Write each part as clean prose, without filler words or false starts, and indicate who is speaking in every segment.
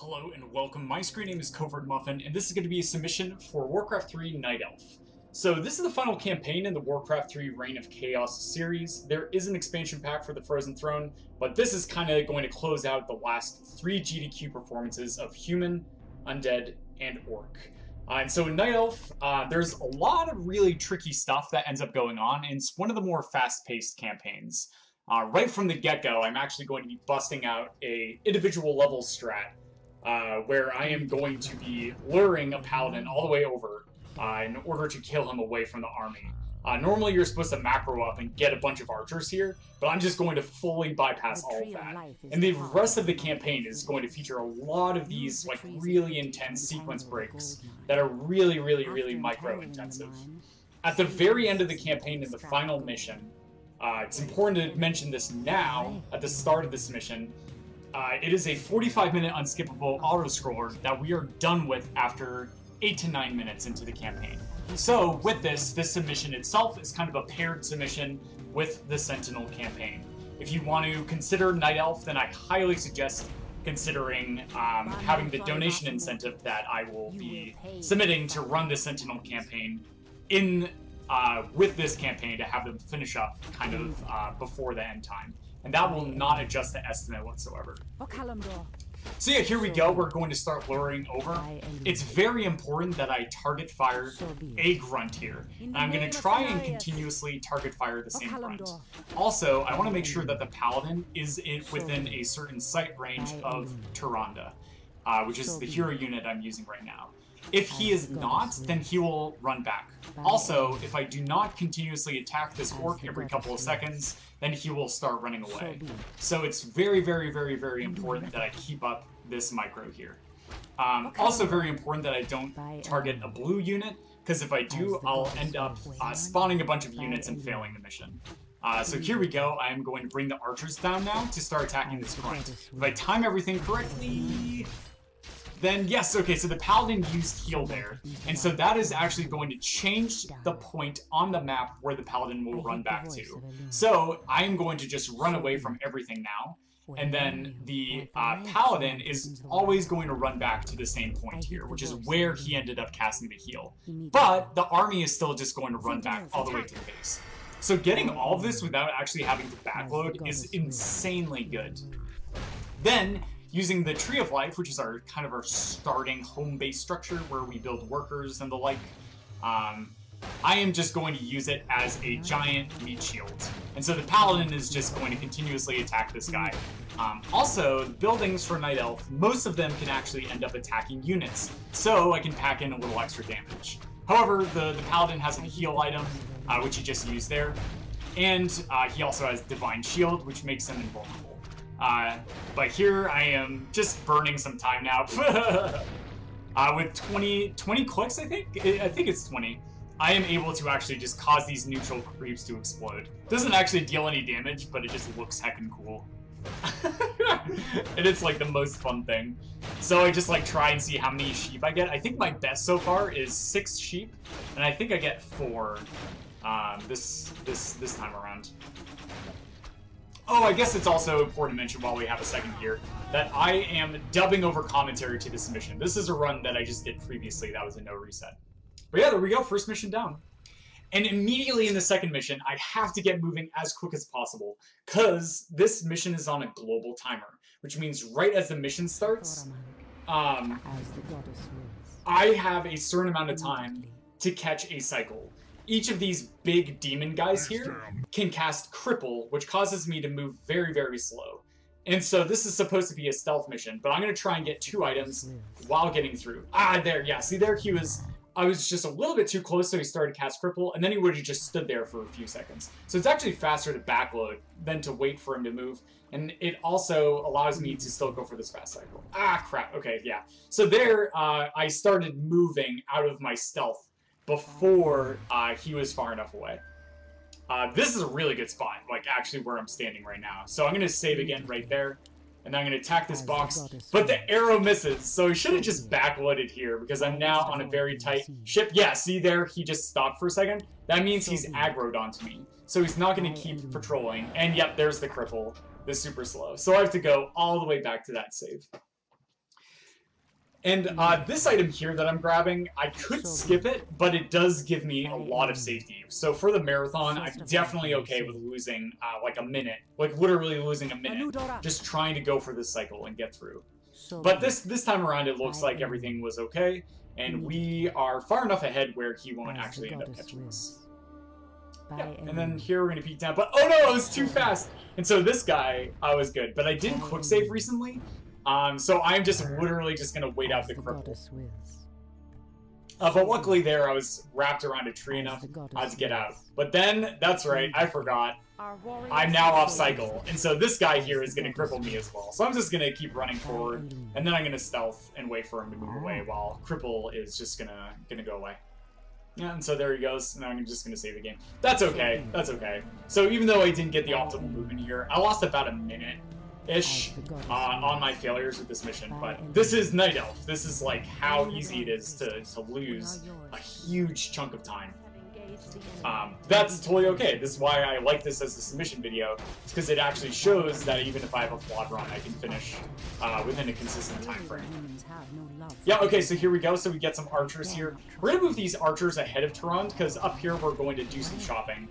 Speaker 1: Hello and welcome. My screen name is Covert Muffin, and this is going to be a submission for Warcraft 3 Night Elf. So this is the final campaign in the Warcraft 3 Reign of Chaos series. There is an expansion pack for the Frozen Throne, but this is kind of going to close out the last 3 GDQ performances of Human, Undead, and Orc. And so in Night Elf, there's a lot of really tricky stuff that ends up going on, and it's one of the more fast-paced campaigns. Right from the get-go, I'm actually going to be busting out a individual level strat, where I am going to be luring a paladin all the way over in order to kill him away from the army. Normally you're supposed to macro up and get a bunch of archers here, but I'm just going to fully bypass all of that. And the rest of the campaign is going to feature a lot of these like really intense sequence breaks that are really micro intensive. At the very end of the campaign in the final mission, it's important to mention this now at the start of this mission. It is a 45-minute unskippable autoscroller that we are done with after 8 to 9 minutes into the campaign. So with this submission itself is kind of a paired submission with the Sentinel campaign. If you want to consider Night Elf, then I highly suggest considering having the donation incentive that I will be submitting to run the Sentinel campaign in with this campaign to have them finish up kind of before the end time. And that will not adjust the estimate whatsoever. So yeah, here we go. We're going to start luring over. It's very important that I target fire a grunt here. And I'm going to try and continuously target fire the same grunt. Also, I want to make sure that the paladin is within a certain sight range of Tyrande, which is the hero unit I'm using right now. If he is not, then he will run back. Also, if I do not continuously attack this orc every couple of seconds, then he will start running away. So it's very important that I keep up this micro here. Also very important that I don't target a blue unit, because if I do, I'll end up spawning a bunch of units and failing the mission. So here we go. I am going to bring the archers down now to start attacking this grunt. If I time everything correctly, then yes, okay, so the paladin used heal there, and so that is actually going to change the point on the map where the paladin will run back to. So I am going to just run away from everything now, and then the paladin is always going to run back to the same point here, which is where he ended up casting the heal. But the army is still just going to run back all the way to the base. So getting all of this without actually having to backload is insanely good. Then, using the Tree of Life, which is our kind of our starting home base structure where we build workers and the like, I am just going to use it as a giant meat shield. And so the paladin is just going to continuously attack this guy. Also, the buildings for Night Elf, most of them can actually end up attacking units, so I can pack in a little extra damage. However, the paladin has a heal item, which he just used there, and he also has Divine Shield, which makes him invulnerable. But here I am just burning some time now. With 20 clicks, I think it's 20. I am able to actually just cause these neutral creeps to explode. Doesn't actually deal any damage, but it just looks heckin' cool. And it's like the most fun thing. So I just like try and see how many sheep I get. I think my best so far is 6 sheep, and I think I get 4 this time around. Oh, I guess it's also important to mention while we have a second here that I am dubbing over commentary to this mission. This is a run that I just did previously. That was a no reset. But yeah, there we go. First mission down. And immediately in the second mission, I have to get moving as quick as possible because this mission is on a global timer, which means right as the mission starts, I have a certain amount of time to catch a cycle. Each of these big demon guys here can cast Cripple, which causes me to move very slow. And so this is supposed to be a stealth mission, but I'm going to try and get 2 items while getting through. There, yeah, see there I was just a little bit too close, so he started to cast Cripple, and then he would have just stood there for a few seconds. So it's actually faster to backload than to wait for him to move, and it also allows me to still go for this fast cycle. Crap, okay, yeah. So there, I started moving out of my stealth before he was far enough away. This is a really good spot, like actually where I'm standing right now. So I'm going to save again right there, and I'm going to attack this box, but the arrow misses, so he should have just backloaded here because I'm now on a very tight ship. Yeah, see there, he just stopped for a second. That means he's aggroed onto me, so he's not going to keep patrolling. And yep, there's the cripple, the super slow. So I have to go all the way back to that save. And this item here that I'm grabbing, I could skip it, but it does give me a lot of safety. So for the marathon, I'm definitely okay with losing like a minute, like literally losing a minute, just trying to go for this cycle and get through. But this time around, it looks like everything was okay, and we are far enough ahead where he won't actually end up catching us. Yeah, and then here we're gonna peek down, but oh no, I was too fast! And so this guy, I was good, but I didn't quick save recently, so I'm just literally just gonna wait out the cripple. But luckily there, I was wrapped around a tree enough to get out. But then, that's right, I forgot. I'm now off cycle, and so this guy here is gonna cripple me as well. So I'm just gonna keep running forward, and then I'm gonna stealth and wait for him to move away while cripple is just gonna go away. Yeah, and so there he goes. Now I'm just gonna save the game. That's okay. That's okay. So even though I didn't get the optimal movement here, I lost about a minute-ish on my failures with this mission. But this is Night Elf. This is like how easy it is to lose a huge chunk of time. That's totally okay. This is why I like this as a submission video. It's because it actually shows that even if I have a flawed run, I can finish within a consistent time frame. Yeah, okay, so here we go. So we get some archers here. We're going to move these archers ahead of Tyrande, because up here we're going to do some shopping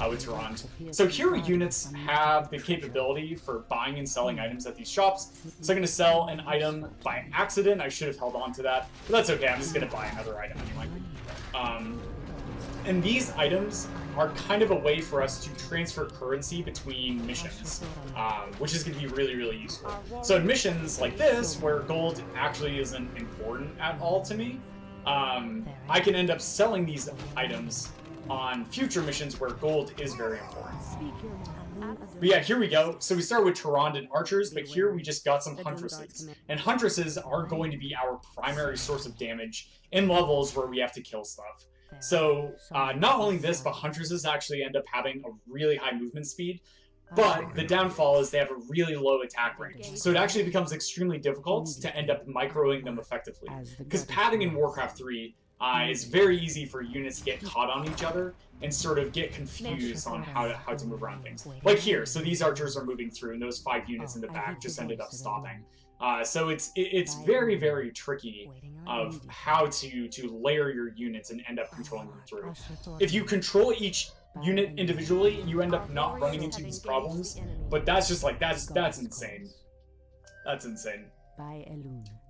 Speaker 1: with Tyrande. So hero units have the capability for buying and selling items at these shops. So I'm going to sell an item by accident. I should have held on to that, but that's okay. I'm just going to buy another item anyway. And these items are kind of a way for us to transfer currency between missions, which is going to be really, really useful. So in missions like this, where gold actually isn't important at all to me, I can end up selling these items on future missions where gold is very important. But yeah, here we go. So we start with Tyrande and archers, but here we just got some huntresses. And huntresses are going to be our primary source of damage in levels where we have to kill stuff. So, not only this, but huntresses actually end up having a really high movement speed, but the downfall is they have a really low attack range. So it actually becomes extremely difficult to end up microing them effectively. Because padding in Warcraft 3 is very easy for units to get caught on each other and sort of get confused on how to move around things. Like here, so these archers are moving through, and those 5 units in the back just ended up stopping. So it's very, very tricky of how to layer your units and end up controlling them through. If you control each unit individually, you end up not running into these problems, but that's just like, that's insane. That's insane.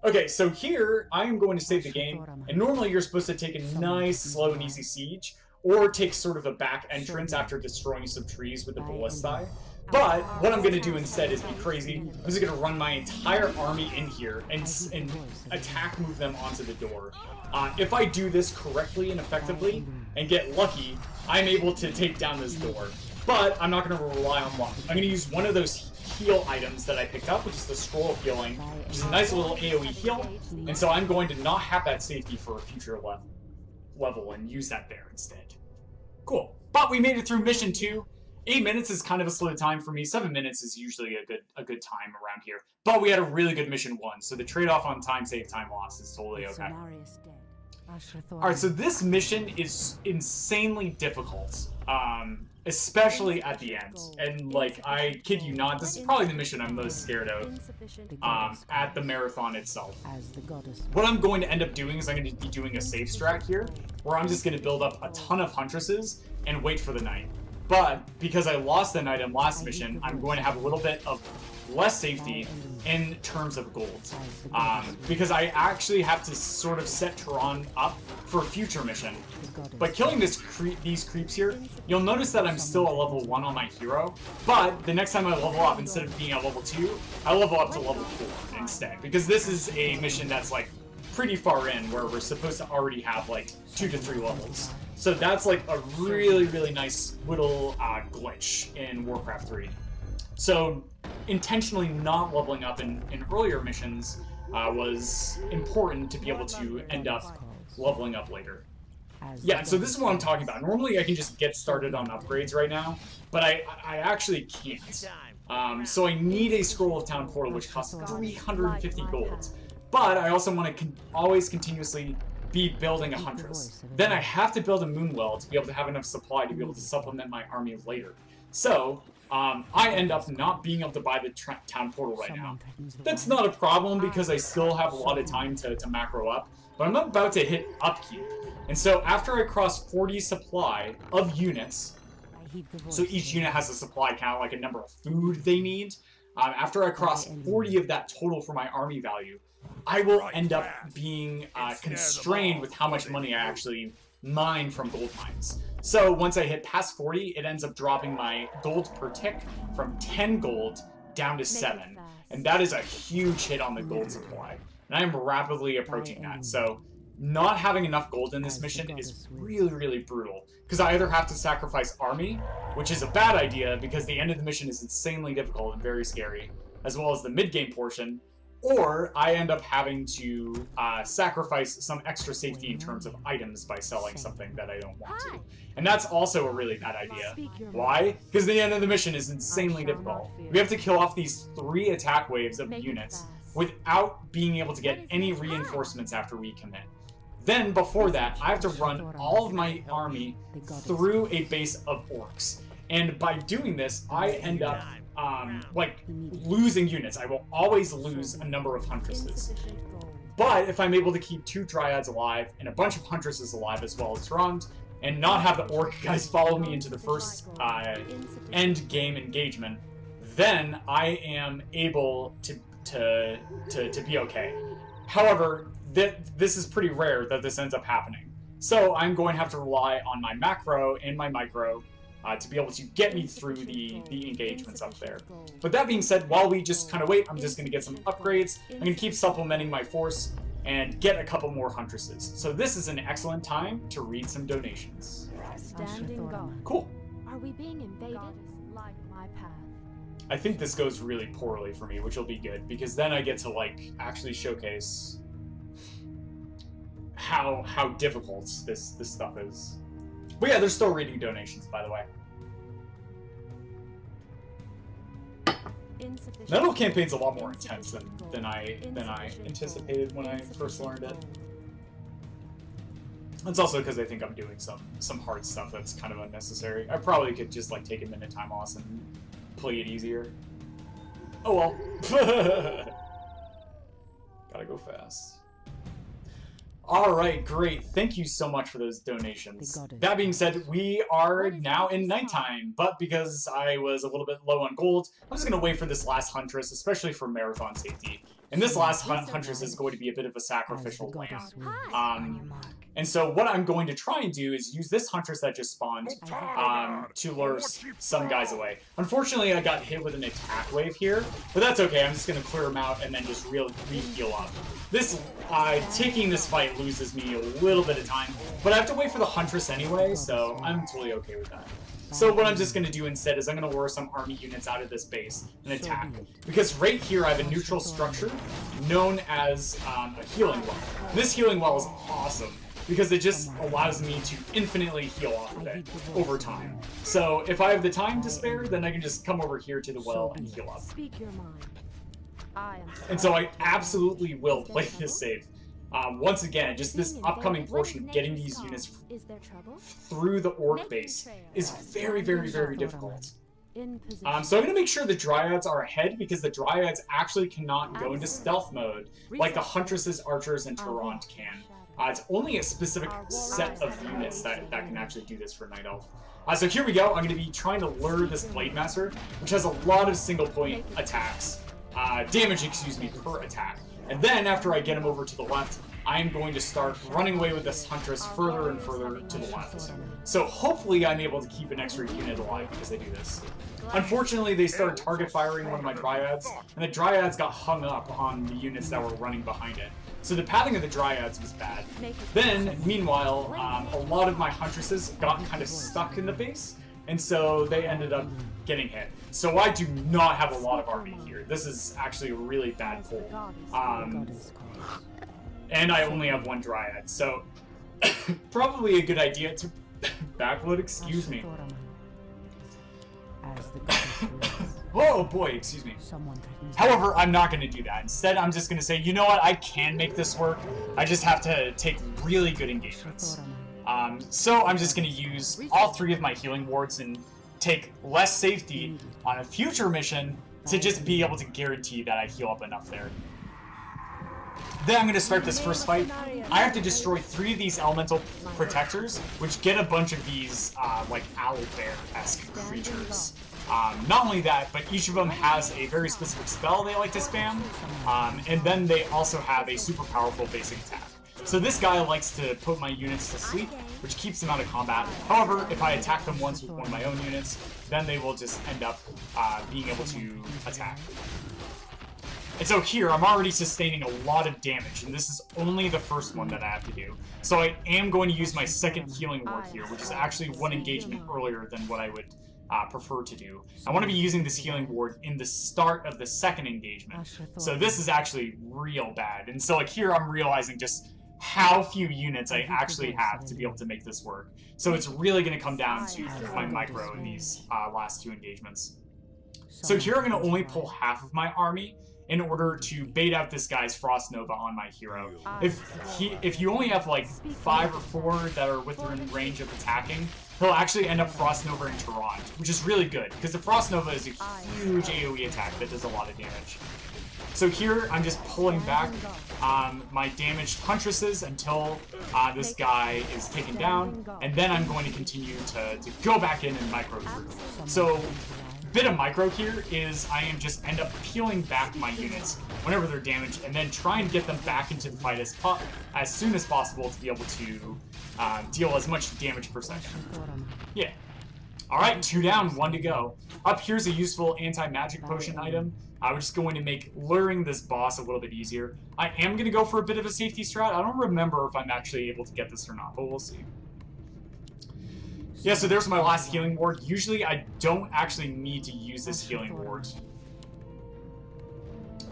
Speaker 1: Okay, so here, I am going to save the game, and normally you're supposed to take a nice, slow and easy siege, or take sort of a back entrance after destroying some trees with the ballistae. But what I'm going to do instead is be crazy. I'm just going to run my entire army in here and attack move them onto the door. If I do this correctly and effectively and get lucky, I'm able to take down this door. But I'm not going to rely on luck. I'm going to use one of those heal items that I picked up, which is the Scroll of Healing, which is a nice little AoE heal. And so I'm going to not have that safety for a future level and use that there instead. Cool. But we made it through mission 2. 8 minutes is kind of a slow time for me. 7 minutes is usually a good time around here. But we had a really good mission 1, so the trade-off on time save, time loss is totally okay. Alright, so this mission is insanely difficult, especially at the end. And, like, I kid you not, this is probably the mission I'm most scared of at the marathon itself. What I'm going to end up doing is I'm going to be doing a safe strat here, where I'm just going to build up a ton of huntresses and wait for the night. But because I lost an item last mission, I'm going to have a little bit of less safety in terms of gold. Because I actually have to sort of set Tyrande up for a future mission. But killing these creeps here, you'll notice that I'm still a level 1 on my hero, but the next time I level up, instead of being at level 2, I level up to level 4 instead. Because this is a mission that's like pretty far in, where we're supposed to already have like 2 to 3 levels. So that's like a really, really nice little glitch in Warcraft 3. So intentionally not leveling up in earlier missions was important to be able to end up leveling up later. Yeah, so this is what I'm talking about. Normally I can just get started on upgrades right now, but I actually can't. So I need a Scroll of Town portal, which costs 350 gold. But I also want to always continuously be building a Huntress. Then I have to build a Moonwell to be able to have enough supply to be able to supplement my army later. So, I end up not being able to buy the town portal right now. That's not a problem because I still have a lot of time to macro up, but I'm about to hit upkeep. And so after I cross 40 supply of units, so each unit has a supply count, like a number of food they need. After I cross 40 of that total for my army value, I will end up being constrained with how much money I actually mine from gold mines. So once I hit past 40, it ends up dropping my gold per tick from 10 gold down to 7. And that is a huge hit on the gold supply. And I am rapidly approaching that. So not having enough gold in this mission is really, really brutal. Because I either have to sacrifice army, which is a bad idea because the end of the mission is insanely difficult and very scary, as well as the mid-game portion, or I end up having to sacrifice some extra safety in terms of items by selling something that I don't want to. And that's also a really bad idea. Why? Because the end of the mission is insanely difficult. We have to kill off these 3 attack waves of units without being able to get any reinforcements after we commit. Then, before that, I have to run all of my army through a base of orcs. And by doing this, I end up, like, losing units. I will always lose a number of huntresses. But if I'm able to keep 2 dryads alive and a bunch of huntresses alive as well as Rond, and not have the orc guys follow me into the first end game engagement, then I am able to be okay. However, this is pretty rare that this ends up happening. So I'm going to have to rely on my macro and my micro to be able to get me through the engagements up there. But that being said, while we just kind of wait, I'm just going to get some upgrades. I'm going to keep supplementing my force and get a couple more huntresses. So this is an excellent time to read some donations. Cool.
Speaker 2: Are we being invaded? My path.
Speaker 1: I think this goes really poorly for me, which will be good, because then I get to, like, actually showcase how difficult this stuff is. But yeah, they're still reading donations, by the way. Metal campaign's a lot more intense than I anticipated when I first learned it. It's also because I think I'm doing some hard stuff that's kind of unnecessary. I probably could just, like, take a minute time loss and play it easier. Oh well. Gotta go fast. Alright, great. Thank you so much for those donations. That being said, we are now in nighttime, but because I was a little bit low on gold, I'm just going to wait for this last Huntress, especially for marathon safety. And this last Huntress is going to be a bit of a sacrificial lamb. And so what I'm going to try and do is use this Huntress that just spawned to lure some guys away. Unfortunately, I got hit with an attack wave here, but that's okay. I'm just going to clear them out and then just re-heal up. This, taking this fight loses me a little bit of time, but I have to wait for the Huntress anyway, so I'm totally okay with that. So what I'm just going to do instead is I'm going to lure some army units out of this base and attack. Because right here I have a neutral structure known as a healing well. This healing well is awesome because it just allows me to infinitely heal off of it over time. So if I have the time to spare, then I can just come over here to the well and heal up. And so I absolutely will play this safe. Once again, just this upcoming portion of getting these units through the orc base is very, very, very difficult. So I'm going to make sure the Dryads are ahead, because the Dryads actually cannot go into stealth mode like the Huntresses, Archers, and Tyrant can. It's only a specific set of units that can actually do this for Night Elf. So here we go. I'm going to be trying to lure this Blade Master, which has a lot of single point attacks. Damage, excuse me, per attack. And then, after I get him over to the left, I am going to start running away with this Huntress further and further to the left. So hopefully I'm able to keep an extra unit alive because I do this. Unfortunately, they started target firing one of my Dryads, and the Dryads got hung up on the units that were running behind it. So the pathing of the Dryads was bad. Then, meanwhile, a lot of my Huntresses got kind of stuck in the base, and so they ended up getting hit. So I do not have a lot of army here. This is actually a really bad pull. And I only have one Dryad, so probably a good idea to backload, excuse me. Oh boy, excuse me. However, I'm not going to do that. Instead, I'm just going to say, you know what, I can make this work. I just have to take really good engagements. So I'm just going to use all 3 of my healing wards and take less safety on a future mission to just be able to guarantee that I heal up enough there. Then I'm going to start this first fight. I have to destroy 3 of these elemental protectors, which get a bunch of these, like, owlbear-esque creatures. Not only that, but each of them has a very specific spell they like to spam, and then they also have a super powerful basic attack. So this guy likes to put my units to sleep, which keeps them out of combat. However, if I attack them once with one of my own units, then they will just end up being able to attack. And so here, I'm already sustaining a lot of damage, and this is only the first one that I have to do. So I am going to use my second healing ward here, which is actually 1 engagement earlier than what I would prefer to do. I want to be using this healing ward in the start of the second engagement. So this is actually real bad. And so like here, I'm realizing just how few units I actually have to be able to make this work. So it's really going to come down to my micro in these last 2 engagements. So here I'm going to only pull half of my army in order to bait out this guy's Frost Nova on my hero. If you only have like 5 or 4 that are within range of attacking, he'll actually end up Frost Nova in Toronto, which is really good, because the Frost Nova is a huge AoE attack that does a lot of damage. So here, I'm just pulling back my damaged Huntresses until this guy is taken down, and then I'm going to continue to go back in and micro through. So, bit of micro here is I am just end up peeling back my units whenever they're damaged, and then try and get them back into the fight as soon as possible to be able to deal as much damage per second. Yeah. Alright, 2 down, 1 to go. Up here's a useful anti-magic potion item. I'm just going to make luring this boss a little bit easier. I am going to go for a bit of a safety strat. I don't remember if I'm actually able to get this or not, but we'll see. Yeah, so there's my last healing ward. Usually I don't actually need to use this healing ward.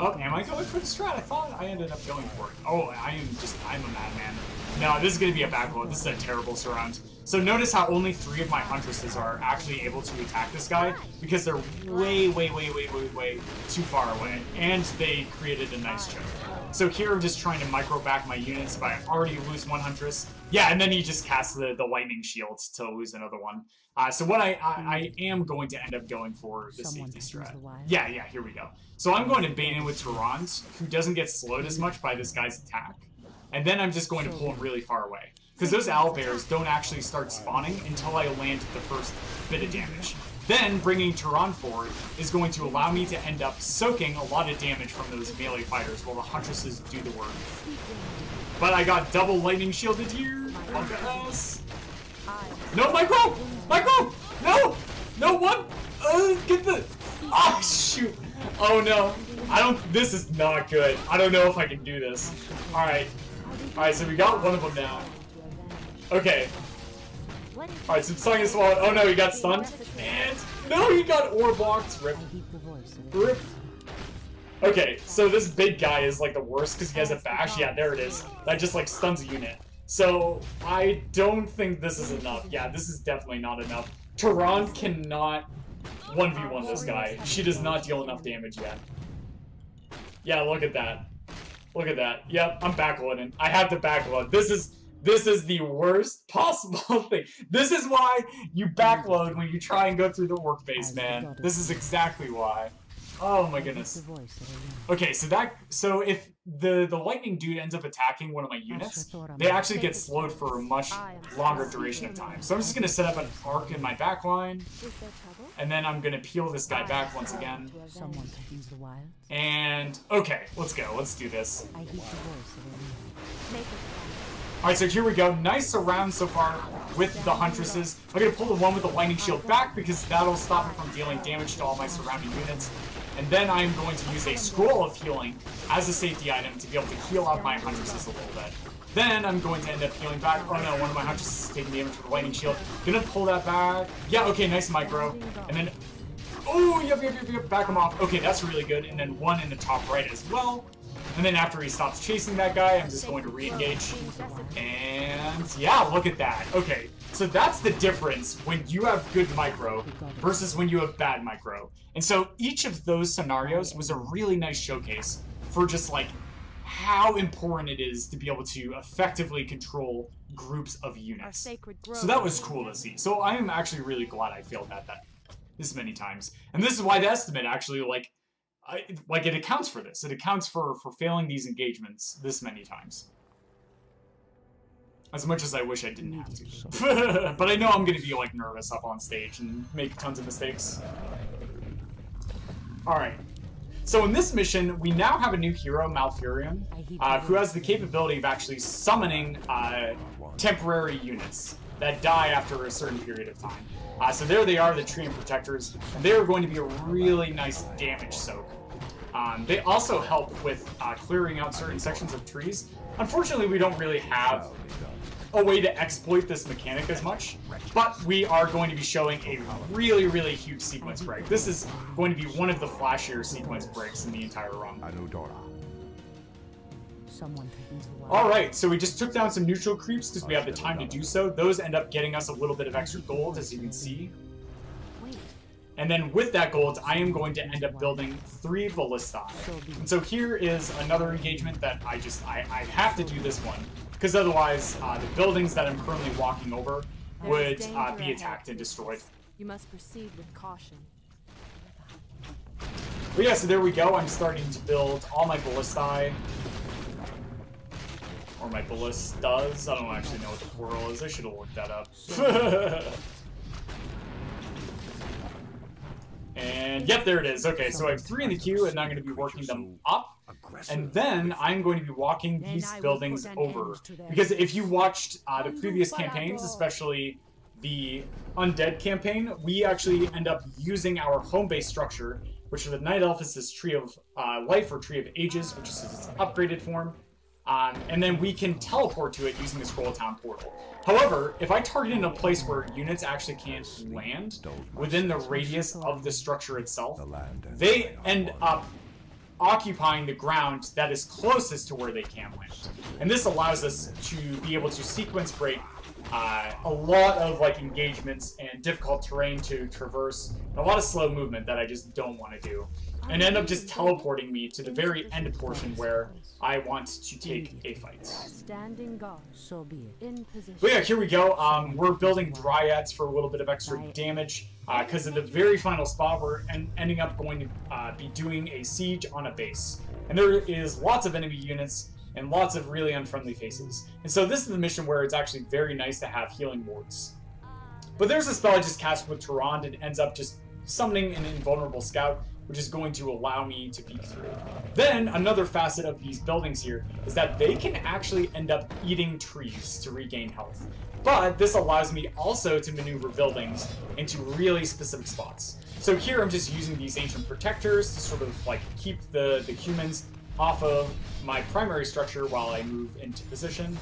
Speaker 1: Oh, am I going for the strat? I thought I ended up going for it. Oh, I'm a madman. No, this is going to be a backload. This is a terrible surround. So notice how only 3 of my Huntresses are actually able to attack this guy, because they're way too far away, and they created a nice choke. So here I'm just trying to micro back my units, but I already lose 1 Huntress. Yeah, and then he just casts the lightning shield to lose another one. So what I am going to end up going for the safety strat. Yeah, here we go. So I'm going to bait in with Tyrant, who doesn't get slowed as much by this guy's attack. And then I'm just going to pull him really far away. Because those owlbears don't actually start spawning until I land the first bit of damage. Then, bringing Tyrant forward is going to allow me to end up soaking a lot of damage from those melee fighters while the Huntresses do the work. But I got double lightning shielded here. Look at us. No, micro! Micro! No! No, what? Get the... Oh, shoot. Oh, no. This is not good. I don't know if I can do this. Alright. Alright, so we got one of them down. Okay. Alright, so Sung is swallowed. Oh no, he got stunned. And no, he got ore blocked. Rip. Rip. Okay, so this big guy is like the worst because he has a bash. Yeah, there it is. That just like stuns a unit. So I don't think this is enough. Yeah, this is definitely not enough. Tyrant cannot 1v1 this guy. She does not deal enough damage yet. Yeah, look at that. Look at that. Yep, I'm backloading. I have to backload. This is the worst possible thing. This is why you backload when you try and go through the work base, man. This is exactly why. Oh my goodness. Okay, so if the lightning dude ends up attacking one of my units, they actually get slowed for a much longer duration of time. So I'm just gonna set up an arc in my backline, and then I'm gonna peel this guy back once again. And okay, let's go. Let's do this. Alright, so here we go. Nice surround so far with the Huntresses. I'm going to pull the one with the lightning shield back because that'll stop me from dealing damage to all my surrounding units. And then I'm going to use a scroll of healing as a safety item to be able to heal out my Huntresses a little bit. Then I'm going to end up healing back. Oh no, one of my Huntresses is taking damage with the lightning shield. Gonna pull that back. Yeah, okay, nice micro. And then... Oh, yep, back him off. Okay, that's really good. And then one in the top right as well. And then after he stops chasing that guy, I'm just going to re-engage. And yeah, look at that. Okay, so that's the difference when you have good micro versus when you have bad micro. And so each of those scenarios was a really nice showcase for just like how important it is to be able to effectively control groups of units. So that was cool to see. So I am actually really glad I failed at that. this many times. And this is why the estimate actually, like it accounts for this. It accounts for failing these engagements this many times. As much as I wish I didn't have to. But I know I'm going to be, like, nervous up on stage and make tons of mistakes. Alright. So in this mission, we now have a new hero, Malfurion, who has the capability of actually summoning temporary units that die after a certain period of time. So there they are, the Tree and Protectors. And they are going to be a really nice damage soak. They also help with clearing out certain sections of trees. Unfortunately, we don't really have a way to exploit this mechanic as much, but we are going to be showing a really, really huge sequence break. This is going to be one of the flashier sequence breaks in the entire run. Alright, so we just took down some neutral creeps because we have the time to do so. Those end up getting us a little bit of extra gold, as you can see. And then with that gold, I am going to end up building 3 ballistae. And so here is another engagement that I have to do this one, because otherwise the buildings that I'm currently walking over would be attacked and destroyed.
Speaker 2: You must proceed with caution.
Speaker 1: But yeah, so there we go. I'm starting to build all my ballistae. Or my ballistas. I don't actually know what the plural is. I should have looked that up. And yep, there it is. Okay, so I have 3 in the queue, and I'm going to be working them up. And then I'm going to be walking these buildings over. Because if you watched the previous campaigns, especially the Undead campaign, we actually end up using our home base structure, which for the Night Elf is this Tree of Life or Tree of Ages, which is its upgraded form. And then we can teleport to it using the Scroll Town portal. However, if I target in a place where units actually can't land within the radius of the structure itself, they end up occupying the ground that is closest to where they can land. And this allows us to be able to sequence break a lot of like engagements and difficult terrain to traverse, and a lot of slow movement that I just don't want to do, and end up just teleporting me to the very end portion where I want to take a fight.
Speaker 2: Standing guard, so be it. In position.
Speaker 1: But yeah, here we go. We're building dryads for a little bit of extra damage, because at the very final spot we're ending up going to be doing a siege on a base. And there is lots of enemy units and lots of really unfriendly faces. And so this is the mission where it's actually very nice to have healing wards. But there's a spell I just cast with Tyrande and ends up just summoning an invulnerable scout, which is going to allow me to peek through. Then, another facet of these buildings here is that they can actually end up eating trees to regain health. But this allows me also to maneuver buildings into really specific spots. So here I'm just using these ancient protectors to sort of like keep the humans off of my primary structure while I move into position.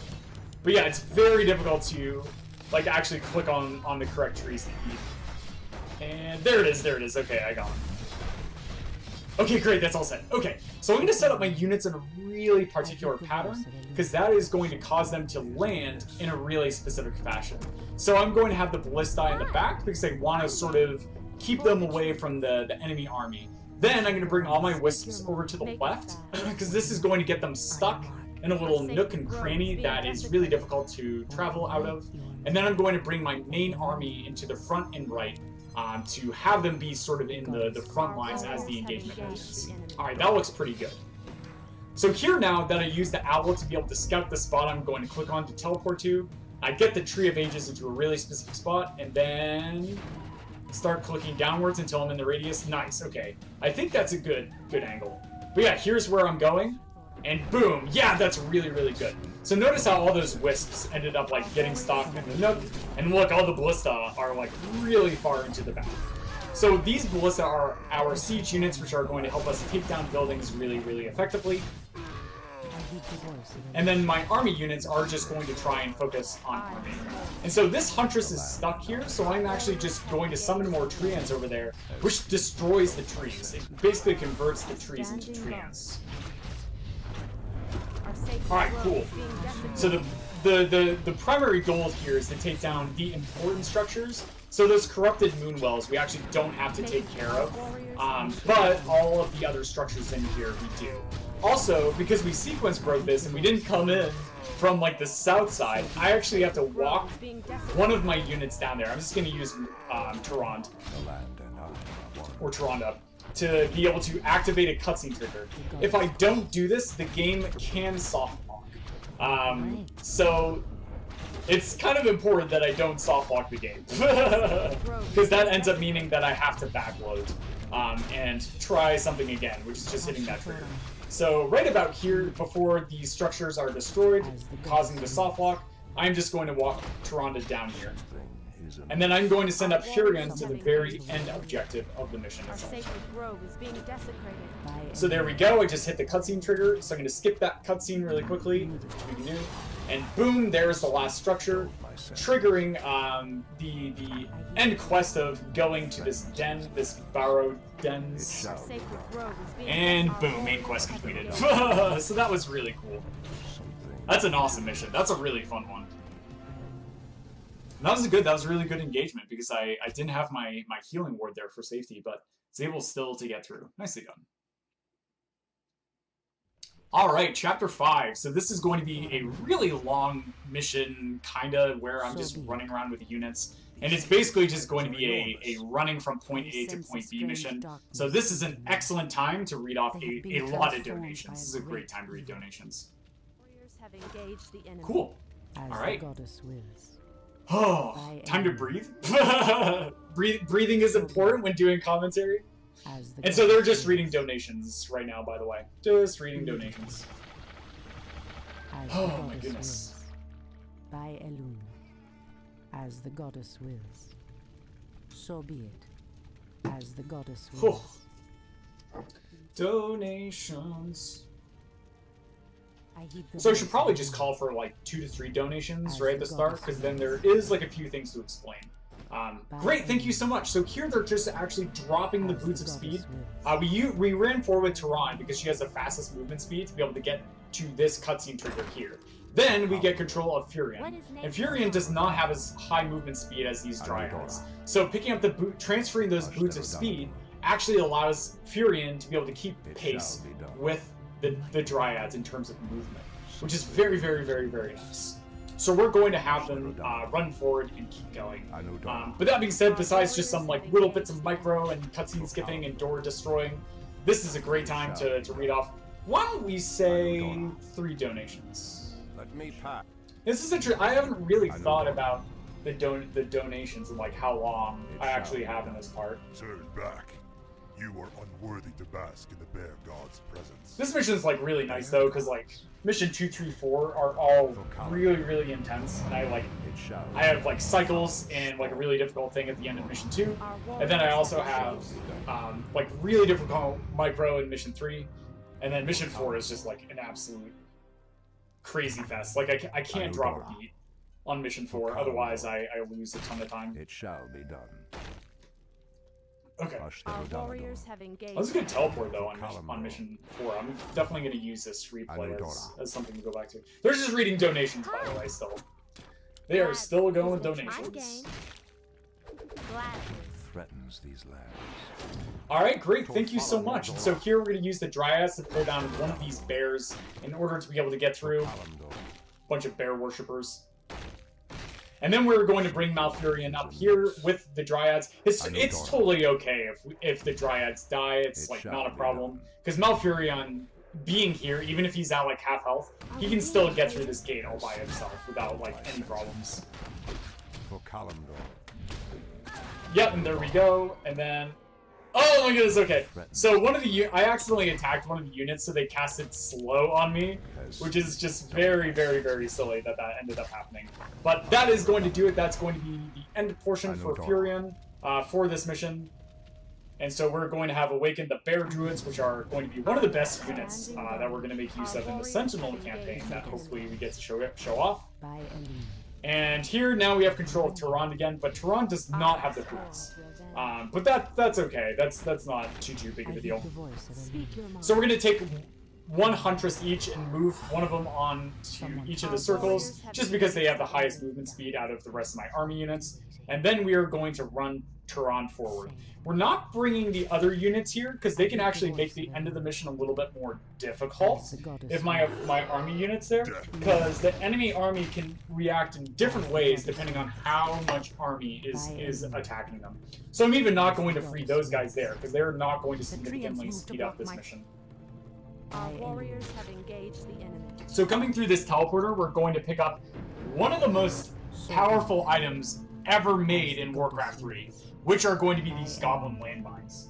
Speaker 1: But yeah, it's very difficult to like actually click on the correct trees to eat. And there it is, there it is. Okay, I got it. Okay, great, that's all set. Okay, so I'm going to set up my units in a really particular pattern, because that is going to cause them to land in a really specific fashion. So I'm going to have the ballistae in the back, because I want to sort of keep them away from the enemy army. Then I'm going to bring all my wisps over to the left, because this is going to get them stuck in a little nook and cranny that is really difficult to travel out of. And then I'm going to bring my main army into the front and right, to have them be sort of in the front lines as the engagement ends. Alright, that looks pretty good. So here now that I use the owl to be able to scout the spot I'm going to click on to teleport to, I get the Tree of Ages into a really specific spot, and then start clicking downwards until I'm in the radius. Nice, okay. I think that's a good angle. But yeah, here's where I'm going, and boom! Yeah, that's really, really good. So notice how all those wisps ended up like getting stuck in the nook, and look, all the ballista are like really far into the back. So these ballista are our siege units, which are going to help us take down buildings really, really effectively. And then my army units are just going to try and focus on army. And so this Huntress is stuck here, so I'm actually just going to summon more treants over there, which destroys the trees. It basically converts the trees into treants. Alright, cool. So the primary goal here is to take down the important structures. So those corrupted moonwells we actually don't have to take care of, but all of the other structures in here we do. Also, because we sequence broke this and we didn't come in from like the south side, I actually have to walk one of my units down there. I'm just going to use Tyrande. or Tyrande, to be able to activate a cutscene trigger. If I don't do this, the game can soft lock. So it's kind of important that I don't soft lock the game, because that ends up meaning that I have to backload and try something again, which is just hitting that trigger. So right about here, before these structures are destroyed, causing the soft lock, I'm just going to walk Tyrande down here. And then I'm going to send up Furion to the very end objective of the mission itself. So there we go, I just hit the cutscene trigger, so I'm going to skip that cutscene really quickly, which we knew. And boom, there's the last structure, triggering the end quest of going to this den, this Barrow Dens. And boom, main quest completed. So that was really cool. That's an awesome mission. That's a really fun one. And that was a really good engagement, because I didn't have my healing ward there for safety, but was able still to get through. Nicely done. Alright, Chapter 5. So this is going to be a really long mission, kinda, where I'm just running around with the units. And it's basically just going to be a running from point A to point B mission. So this is an excellent time to read off a lot of donations. This is a great time to read donations. Cool. Alright. Oh, time to breathe. Breathing is important when doing commentary. And so they're just reading donations right now, by the way. Just reading donations. Oh my goodness.
Speaker 2: By Elun, as the goddess wills, so be it. As the goddess wills.
Speaker 1: Donations. So I should probably just call for like 2 to 3 donations right at the start, because then there is like a few things to explain. Great, thank you so much. So here they're just actually dropping the Boots of Speed. We ran forward with Tyrande because she has the fastest movement speed to be able to get to this cutscene trigger here. Then we get control of Furion. And Furion does not have as high movement speed as these Dryads. So picking up the boot, transferring those Boots of Speed actually allows Furion to be able to keep pace with the Dryads in terms of movement, which is very, very, very, very nice. So we're going to have them run forward and keep going. But that being said, besides just some like little bits of micro and cutscene skipping and door destroying, this is a great time to read off. Why don't we say 3 donations?
Speaker 3: Let me pass.
Speaker 1: This is interesting. I haven't really thought about the donations and like how long I actually have in this part.
Speaker 3: Turn back. You are unworthy to bask in the bear god's presence.
Speaker 1: This mission is like really nice though, because like mission 2, 3, 4 are all really, really intense, and I have like cycles and like a really difficult thing at the end of mission 2, and then I also have like really difficult micro in mission 3, and then mission 4 is just like an absolute crazy fest. Like I can't drop a beat on mission 4, otherwise I lose a ton of time.
Speaker 3: It shall be done.
Speaker 1: Okay.
Speaker 2: Our warriors have engaged.
Speaker 1: I was going to teleport though on mission 4. I'm definitely going to use this replay as something to go back to. They're just reading donations, by the way, still. They are still going with donations.
Speaker 3: Threatens these lands.
Speaker 1: Alright, great. Thank you so much. And so here we're going to use the Dryads to throw down one of these bears in order to be able to get through. A bunch of bear worshippers. And then we're going to bring Malfurion up here with the Dryads. It's totally okay if the Dryads die. It's like not a problem. Because Malfurion being here, even if he's at like half health, he can still get through this gate all by himself without like any problems. Yep, and there we go. And then... Oh my goodness, okay. So one of the I accidentally attacked one of the units, so they casted slow on me, which is just very, very, very silly that ended up happening. But that is going to do it. That's going to be the end portion for Furion for this mission. And so we're going to have awakened the Bear Druids, which are going to be one of the best units that we're going to make use of in the Sentinel campaign that hopefully we get to show off. And here now we have control of Tyrande again, but Tyrande does not have the boots. But that's okay. That's not too big of a deal. So we're gonna take one Huntress each and move one of them on to each of the circles, just because they have the highest movement speed out of the rest of my army units. And then we are going to run Turan forward. We're not bringing the other units here, because they can actually make the end of the mission a little bit more difficult if my army unit's there, because the enemy army can react in different ways depending on how much army is attacking them. So I'm even not going to free those guys there, because they're not going to significantly speed up this mission.
Speaker 4: Our warriors have engaged the enemy.
Speaker 1: So coming through this teleporter, we're going to pick up one of the most powerful items ever made in Warcraft 3, which are going to be these goblin landmines.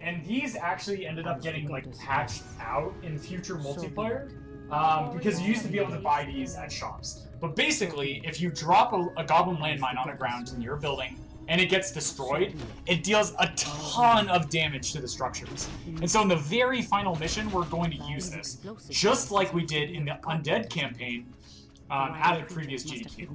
Speaker 1: And these actually ended up getting like patched out in future multiplayer, because you used to be able to buy these at shops. But basically, if you drop a goblin landmine on the ground in your building and it gets destroyed, it deals a ton of damage to the structures. And so in the very final mission, we're going to use this, just like we did in the Undead campaign at a previous GDQ.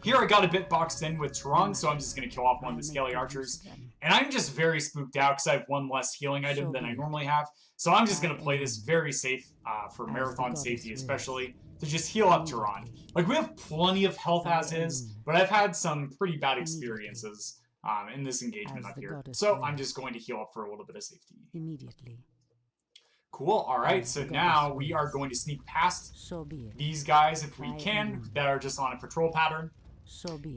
Speaker 1: Here I got a bit boxed in with Turan, so I'm just going to kill off one of the Scaly Archers. And I'm just very spooked out because I have one less healing item than I normally have. So I'm just going to play this very safe, for marathon safety especially, to just heal up Turan. Like, we have plenty of health as is, but I've had some pretty bad experiences in this engagement up here. So I'm just going to heal up for a little bit of safety.
Speaker 2: Immediately.
Speaker 1: Cool, alright, so now we are going to sneak past these guys if we can, that are just on a patrol pattern,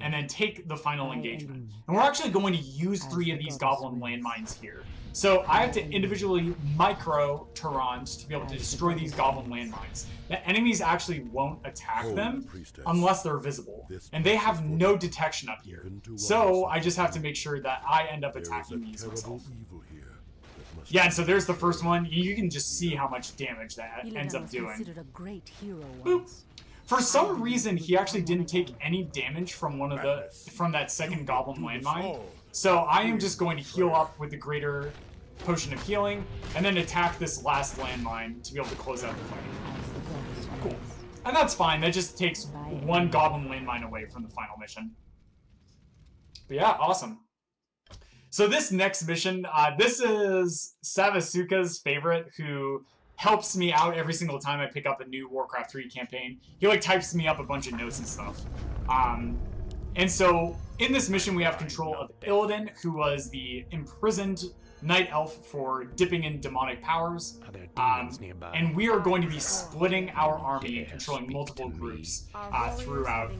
Speaker 1: and then take the final engagement. And we're actually going to use 3 of these goblin landmines here. So I have to individually micro Turans to be able to destroy these goblin landmines. The enemies actually won't attack them unless they're visible, and they have no detection up here. So I just have to make sure that I end up attacking these myself. Yeah, and so there's the first one. You can just see how much damage that ends up doing. Boop. For some reason, he actually didn't take any damage from that second goblin landmine. So I am just going to heal up with the greater potion of healing, and then attack this last landmine to be able to close out the fight. Cool. And that's fine. That just takes one goblin landmine away from the final mission. But yeah, awesome. So this next mission, this is Savasuka's favorite, who helps me out every single time I pick up a new Warcraft 3 campaign. He like types me up a bunch of notes and stuff. And so in this mission we have control of Illidan, who was the imprisoned night elf for dipping in demonic powers. And we are going to be splitting our army and controlling multiple groups throughout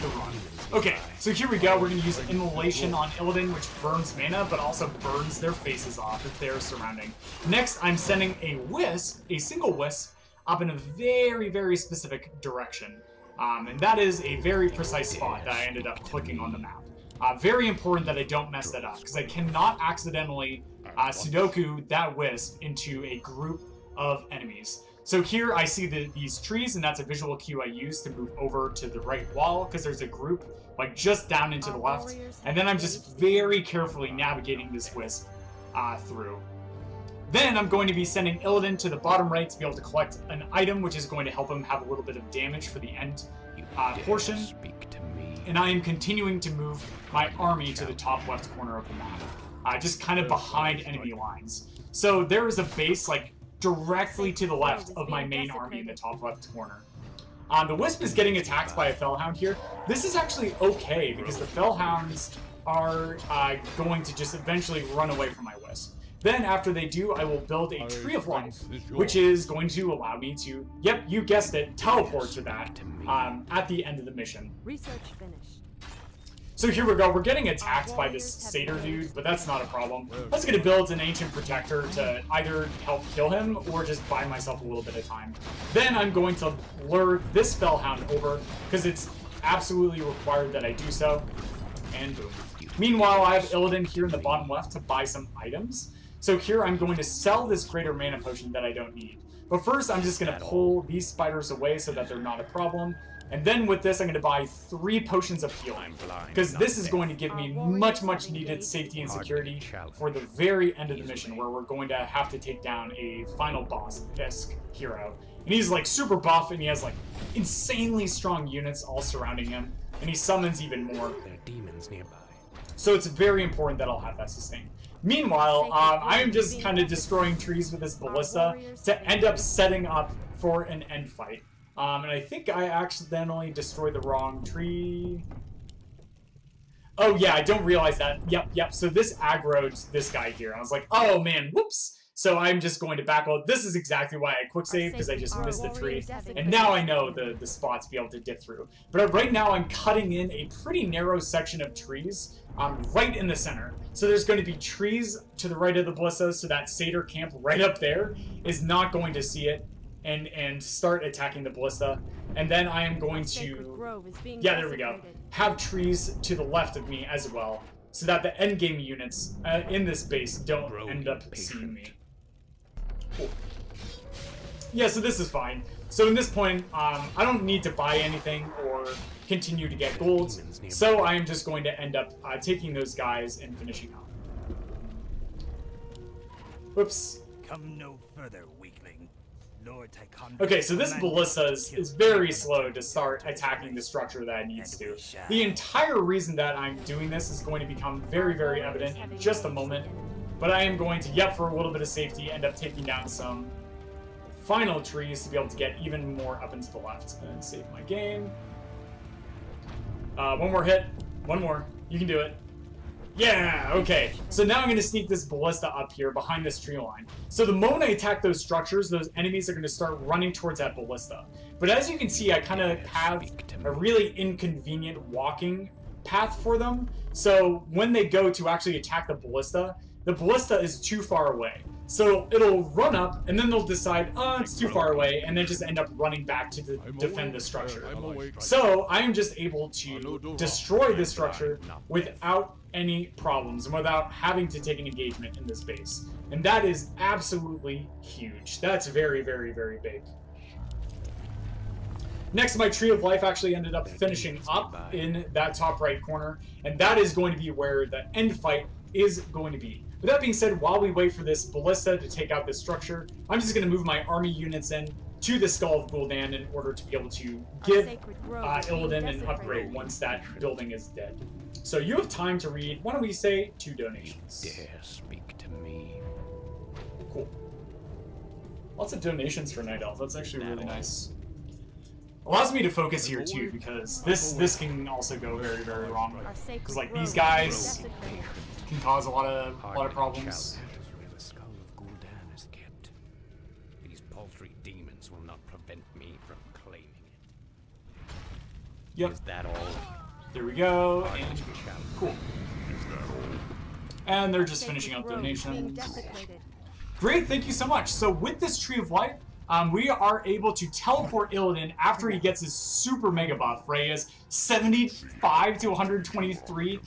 Speaker 1: the run. Okay, so here we go. We're going to use Immolation on Illidan, which burns mana, but also burns their faces off if they're surrounding. Next, I'm sending a wisp, a single wisp, up in a very, very specific direction. And that is a very precise spot that I ended up clicking on the map. Very important that I don't mess that up, because I cannot accidentally Sudoku that wisp into a group of enemies. So here I see these trees, and that's a visual cue I use to move over to the right wall, because there's a group like just down into the left. And then I'm just very carefully navigating this wisp through. Then I'm going to be sending Illidan to the bottom right to be able to collect an item, which is going to help him have a little bit of damage for the end portion. And I am continuing to move my army to the top left corner of the map, just kind of behind enemy lines. So there is a base like directly to the left of my main army in the top left corner. The Wisp is getting attacked by a Fellhound here. This is actually okay, because the Fellhounds are going to just eventually run away from my Wisp. Then, after they do, I will build a Tree of Life, which is going to allow me to, yep, you guessed it, teleport to that at the end of the mission.
Speaker 4: Research finished.
Speaker 1: So here we go, we're getting attacked by this satyr dude, but that's not a problem. I was going to build an Ancient Protector to either help kill him or just buy myself a little bit of time. Then I'm going to lure this Fellhound over, because it's absolutely required that I do so, and boom. Meanwhile, I have Illidan here in the bottom left to buy some items. So here I'm going to sell this greater mana potion that I don't need. But first I'm just going to pull these spiders away so that they're not a problem. And then with this I'm going to buy 3 potions of healing, because this is going to give me much, much needed safety and security for the very end of the mission, where we're going to have to take down a final boss, Fisk hero. And he's like super buff, and he has like insanely strong units all surrounding him, and he summons even more.
Speaker 5: There are demons nearby.
Speaker 1: So it's very important that I'll have that sustained. Meanwhile, I am just kind of destroying trees with this ballista to end up setting up for an end fight. And I think I accidentally destroyed the wrong tree. Oh yeah, I don't realize that. Yep. So this aggroed this guy here. I was like, oh man, whoops. So I'm just going to back out. This is exactly why I quick save, because I just missed the tree. And now I know the spots to be able to dip through. But right now I'm cutting in a pretty narrow section of trees right in the center. So there's going to be trees to the right of the ballista, so that satyr camp right up there is not going to see it and start attacking the ballista. And then I am going to, yeah, there we go, have trees to the left of me as well, so that the endgame units in this base don't end up seeing me. Cool. Yeah, so this is fine. So in this point, I don't need to buy anything or continue to get gold, so I am just going to end up taking those guys and finishing up. Whoops.
Speaker 5: Come no further, weakling. Lord Tychon.
Speaker 1: Okay, so this ballista is very slow to start attacking the structure that it needs to. The entire reason that I'm doing this is going to become very, very evident in just a moment. But I am going to, yep, for a little bit of safety, end up taking down some final trees to be able to get even more up and to the left. And save my game. One more hit. One more. You can do it. Yeah, okay. So now I'm going to sneak this ballista up here behind this tree line. So the moment I attack those structures, those enemies are going to start running towards that ballista. But as you can see, I kind of have a really inconvenient walking path for them. So when they go to actually attack the ballista is too far away. So it'll run up, and then they'll decide, oh, it's too far away, and then just end up running back to defend the structure. So I am just able to destroy this structure without any problems, and without having to take an engagement in this base. And that is absolutely huge. That's very, very, very big. Next, my Tree of Life actually ended up finishing up in that top right corner, and that is going to be where the end fight is going to be. With that being said, while we wait for this ballista to take out this structure, I'm just going to move my army units in to the Skull of Gul'dan in order to be able to give Illidan an upgrade once that building is dead. So you have time to read, why don't we say, 2 donations.
Speaker 5: Dare speak to me.
Speaker 1: Cool. Lots of donations for Night Elf. That's actually really nice. Allows me to focus here too, because this can also go very, very wrong. Because like these guys can cause a lot of problems.
Speaker 5: The Skull of Gul'dan is kept. These paltry demons will not prevent me from claiming it.
Speaker 1: Yep.
Speaker 5: Is that all?
Speaker 1: There we go. And cool. And they're just finishing up donations. Great, thank you so much. So with this Tree of Life, we are able to teleport Illidan after he gets his super mega buff, right? He has 75 to 123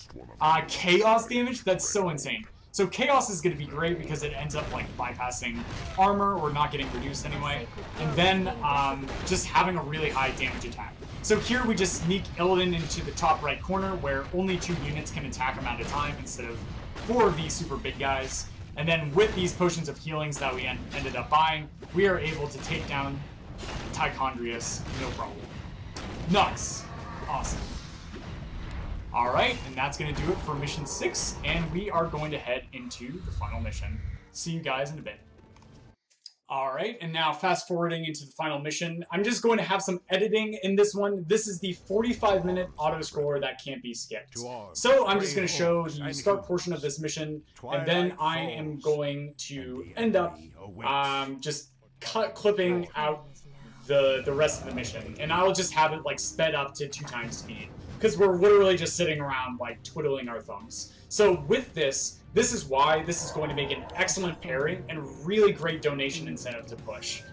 Speaker 1: chaos damage. That's so insane. So chaos is going to be great because it ends up like bypassing armor or not getting reduced anyway. And then just having a really high damage attack. So here we just sneak Illidan into the top right corner where only 2 units can attack him at a time instead of 4 of these super big guys. And then with these potions of healings that we ended up buying, we are able to take down Tychondrius, no problem. Nice. Awesome. Alright, and that's going to do it for mission 6, and we are going to head into the final mission. See you guys in a bit. Alright, and now fast forwarding into the final mission, I'm just going to have some editing in this one. This is the 45-minute auto-scroller that can't be skipped. So I'm just going to show the start portion of this mission, and then I am going to end up just clipping out the rest of the mission. And I'll just have it like sped up to 2 times speed, because we're literally just sitting around like twiddling our thumbs. So with this is why this is going to make an excellent pairing and really great donation incentive to push.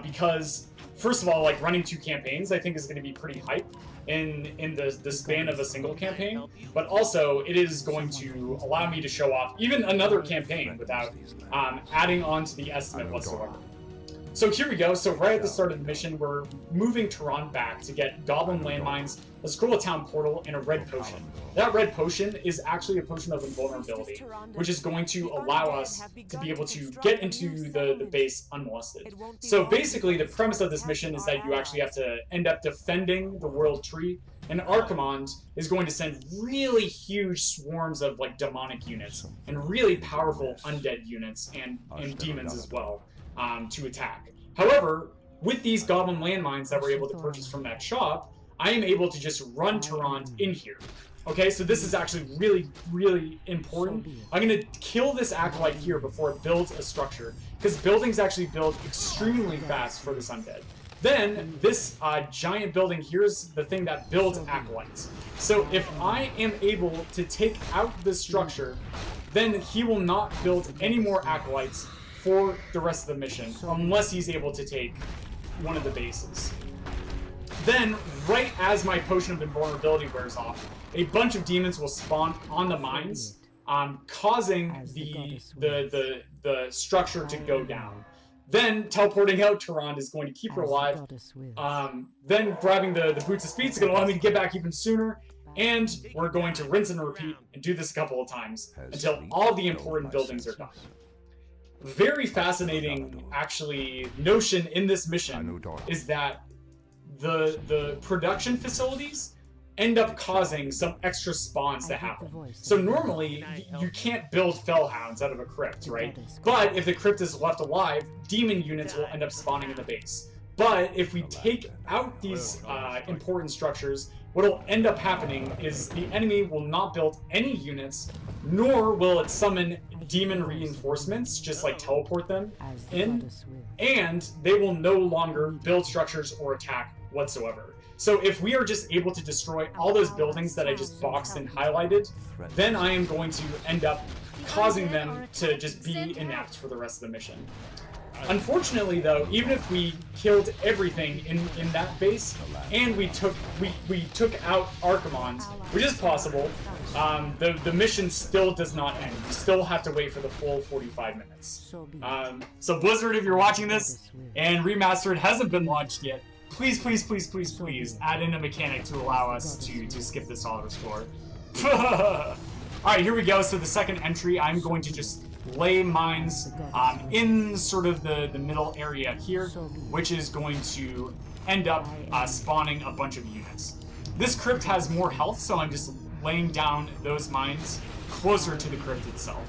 Speaker 1: Because, first of all, like running 2 campaigns I think is going to be pretty hype in the span of a single campaign. But also, it is going to allow me to show off even another campaign without adding on to the estimate whatsoever. So here we go. So right at the start of the mission, we're moving Tehran back to get goblin landmines, a scroll of town portal, and a red potion. That red potion is actually a potion of invulnerability, which is going to allow us to be able to get into the base unmolested. So basically, the premise of this mission is that you actually have to end up defending the world tree, and Archimond is going to send really huge swarms of like demonic units and really powerful undead units and demons as well. To attack. However, with these goblin landmines that we're able to purchase from that shop, I am able to just run Tehran in here. Okay, so this is actually really, really important. I'm going to kill this acolyte here before it builds a structure, because buildings actually build extremely fast for this undead. Then, this giant building here is the thing that builds acolytes. So if I am able to take out this structure, then he will not build any more acolytes for the rest of the mission, unless he's able to take one of the bases. Then, right as my potion of invulnerability wears off, a bunch of demons will spawn on the mines, causing the structure to go down. Then, teleporting out Tehran is going to keep her alive. Then, grabbing the Boots of Speed is going to allow me to get back even sooner. And we're going to rinse and repeat and do this a couple of times until all the important buildings are done. Very fascinating, actually, notion in this mission is that the production facilities end up causing some extra spawns to happen. So normally, you can't build Fellhounds out of a crypt, right? But if the crypt is left alive, demon units will end up spawning in the base. But if we take out these important structures, what will end up happening is the enemy will not build any units, nor will it summon demon reinforcements, just like teleport them in, and they will no longer build structures or attack whatsoever. So if we are just able to destroy all those buildings that I just boxed and highlighted, then I am going to end up causing them to just be inept for the rest of the mission. Unfortunately, though, even if we killed everything in that base and we took out Archimond, which is possible, the mission still does not end. We still have to wait for the full 45 minutes. So Blizzard, if you're watching this and Remastered hasn't been launched yet, please, please, please, please, please add in a mechanic to allow us to skip this auto-score. Alright, here we go. So the second entry, I'm going to just lay mines in sort of the middle area here, which is going to end up spawning a bunch of units. This crypt has more health, so I'm just laying down those mines closer to the crypt itself.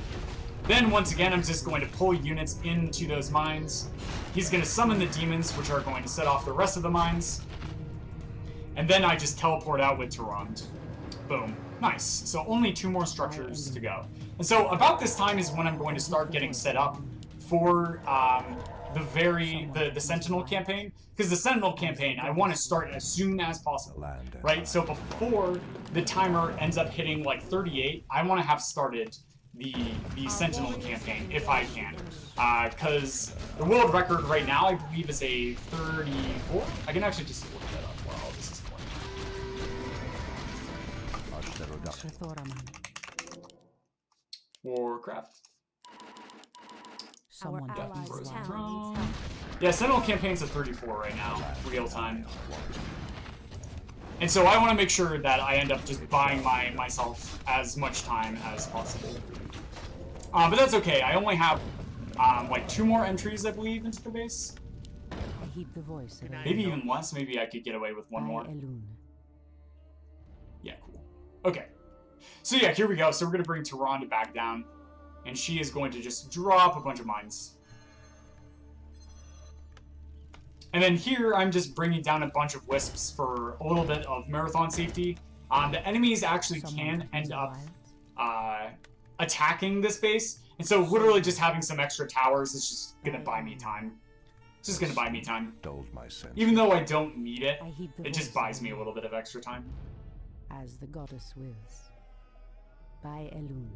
Speaker 1: Then, once again, I'm just going to pull units into those mines. He's going to summon the demons, which are going to set off the rest of the mines. And then I just teleport out with Tehran. Boom. Nice. So only 2 more structures to go. And so about this time is when I'm going to start getting set up for the Sentinel campaign. Because the Sentinel campaign, I want to start as soon as possible, right? So before the timer ends up hitting like 38, I want to have started the Sentinel campaign, if I can. Because the world record right now, I believe, is a 34. I can actually just look that up while this is playing. Warcraft. Yeah, Sentinel campaign's at 34 right now, real time. And so I want to make sure that I end up just buying myself as much time as possible. But that's okay. I only have like 2 more entries, I believe, into the base. Maybe even less. Maybe I could get away with 1 more. Yeah, cool. Okay. So yeah, here we go. So we're going to bring Tehran back down. And she is going to just drop a bunch of mines. And then here, I'm just bringing down a bunch of wisps for a little bit of marathon safety. The enemies actually can end up attacking this base. And so literally just having some extra towers is just going to buy me time. It's just going to buy me time. Even though I don't need it, it just buys me a little bit of extra time.
Speaker 2: As the goddess wills. By Elune.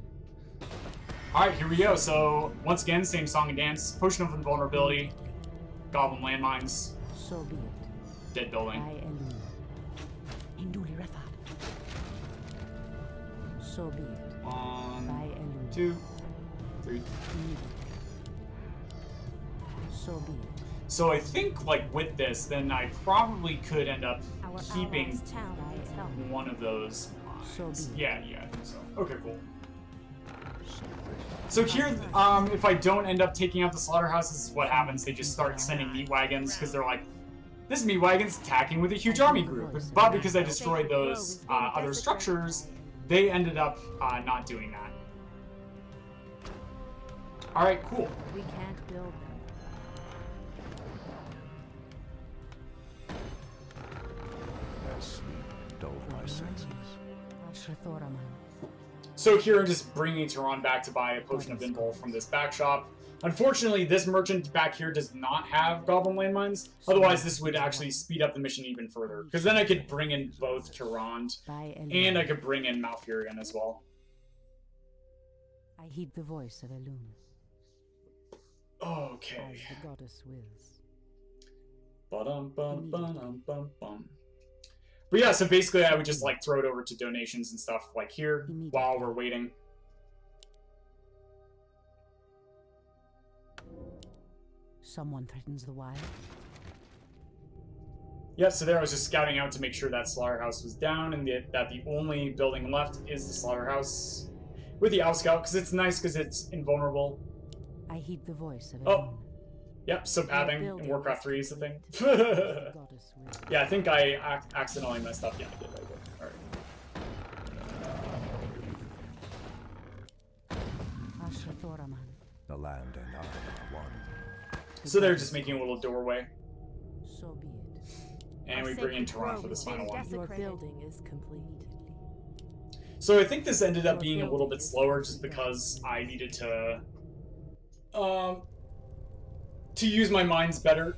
Speaker 1: Alright, here we go. So, once again, same song and dance. Potion of Invulnerability. Goblin landmines.
Speaker 2: So be it.
Speaker 1: Dead building.
Speaker 2: So be it.
Speaker 1: 1, 2, 3.
Speaker 2: So be it.
Speaker 1: So I think, like, with this, then I probably could end up
Speaker 4: Our
Speaker 1: keeping
Speaker 4: allies' town needs help.
Speaker 1: one of those mines. Yeah, I think so. Okay, cool. So here, if I don't end up taking out the slaughterhouse, this is what happens. They just start sending meat wagons, because they're like, this meat wagon's attacking with a huge army group. But because I destroyed those other structures, they ended up not doing that. Alright, cool.
Speaker 4: We can't build them.
Speaker 3: As sleep dulled my senses.
Speaker 1: So here I'm just bringing Tehran back to buy a potion of Invul from this back shop. Unfortunately, this merchant back here does not have goblin landmines. Otherwise, this would actually speed up the mission even further. Because then I could bring in both Tehran and I could bring in Malfurion as well.
Speaker 2: I heed the voice of Elune.
Speaker 1: Okay.
Speaker 2: As the goddess wills.
Speaker 1: Ba-dum-bum-bum-bum-bum. But yeah, so basically I would just like throw it over to donations and stuff like here while we're waiting.
Speaker 2: Someone threatens the wild.
Speaker 1: Yeah, so there I was just scouting out to make sure that slaughterhouse was down and that the only building left is the slaughterhouse with the Owl Scout, because it's nice because it's invulnerable.
Speaker 2: I heed the voice of
Speaker 1: Oh, yep, so pathing in Warcraft 3 is the thing. Yeah, I think I accidentally messed up. Yeah, I did. Alright.
Speaker 3: The land and I are one.
Speaker 1: So they're just making a little doorway.
Speaker 2: So be it.
Speaker 1: And we bring in Tehran for this final one.
Speaker 4: Your building is complete.
Speaker 1: So I think this ended up being a little bit slower just because I needed to use my mines better.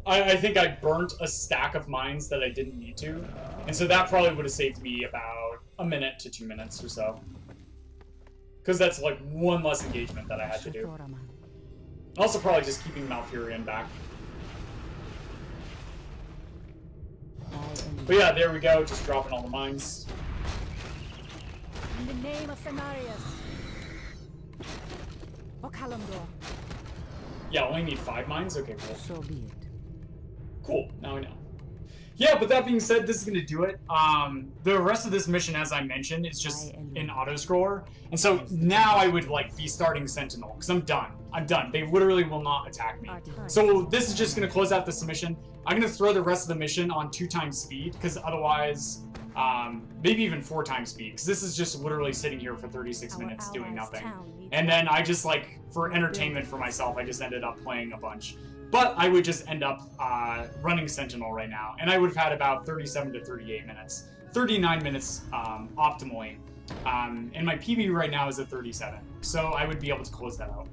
Speaker 1: I think I burnt a stack of mines that I didn't need to. And so that probably would have saved me about a minute to 2 minutes or so. Because that's like one less engagement that I had to do. Also probably just keeping Malfurion back. But yeah, there we go, just dropping all the mines.
Speaker 4: In the name of Cenarius.
Speaker 1: Yeah, only need 5 mines? Okay, cool.
Speaker 2: So be it.
Speaker 1: Cool, now we know. Yeah, but that being said, this is going to do it. The rest of this mission, as I mentioned, is just an autoscroller. And so now I would, like, be starting Sentinel, because I'm done. I'm done. They literally will not attack me. So this is just going to close out this mission. I'm going to throw the rest of the mission on 2 times speed, because otherwise, maybe even 4 times speed, because this is just literally sitting here for 36 minutes doing nothing. And then I just, like, for entertainment for myself, I just ended up playing a bunch. But I would just end up running Sentinel right now, and I would have had about 37 to 38 minutes. 39 minutes optimally. And my PB right now is at 37, so I would be able to close that out.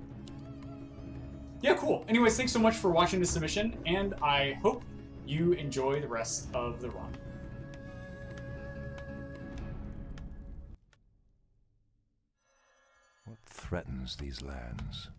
Speaker 1: Yeah, cool. Anyways, thanks so much for watching this submission, and I hope you enjoy the rest of the run.
Speaker 3: What threatens these lands?